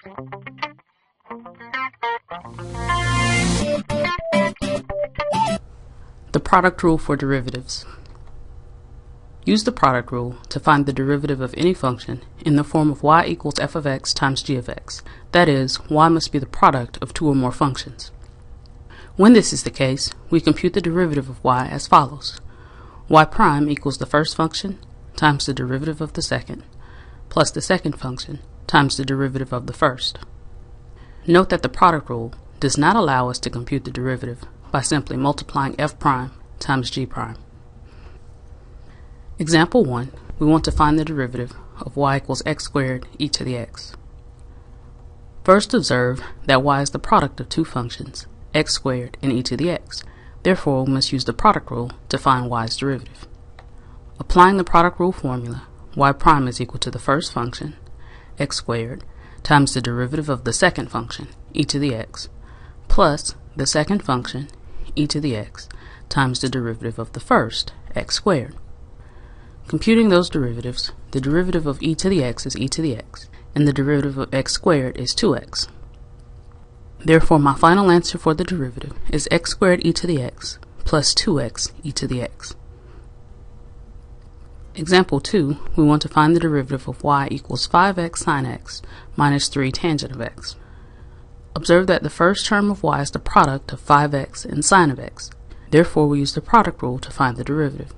The product rule for derivatives. Use the product rule to find the derivative of any function in the form of y equals f of x times g of x. That is, y must be the product of two or more functions. When this is the case, we compute the derivative of y as follows. Y prime equals the first function times the derivative of the second, plus the second function times the derivative of the first. Note that the product rule does not allow us to compute the derivative by simply multiplying f prime times g prime. Example 1, we want to find the derivative of y equals x squared e to the x. First observe that y is the product of two functions, x squared and e to the x. Therefore, we must use the product rule to find y's derivative. Applying the product rule formula, y prime is equal to the first function, x squared, times the derivative of the second function, e to the x, plus the second function, e to the x, times the derivative of the first, x squared. Computing those derivatives, the derivative of e to the x is e to the x, and the derivative of x squared is 2x. Therefore, my final answer for the derivative is x squared e to the x plus 2x e to the x. Example 2, we want to find the derivative of y equals 5x sine x minus 3 tangent of x. Observe that the first term of y is the product of 5x and sine of x. Therefore, we use the product rule to find the derivative.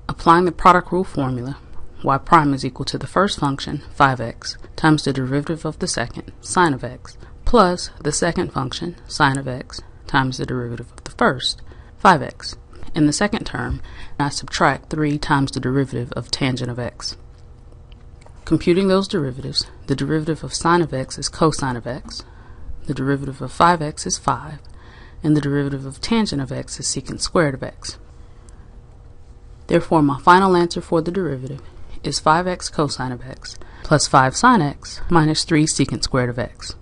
Applying the product rule formula, y prime is equal to the first function, 5x, times the derivative of the second, sine of x, plus the second function, sine of x, times the derivative of the first, 5x. In the second term, I subtract 3 times the derivative of tangent of x. Computing those derivatives, the derivative of sine of x is cosine of x, the derivative of 5x is 5, and the derivative of tangent of x is secant squared of x. Therefore, my final answer for the derivative is 5x cosine of x plus 5 sine x minus 3 secant squared of x.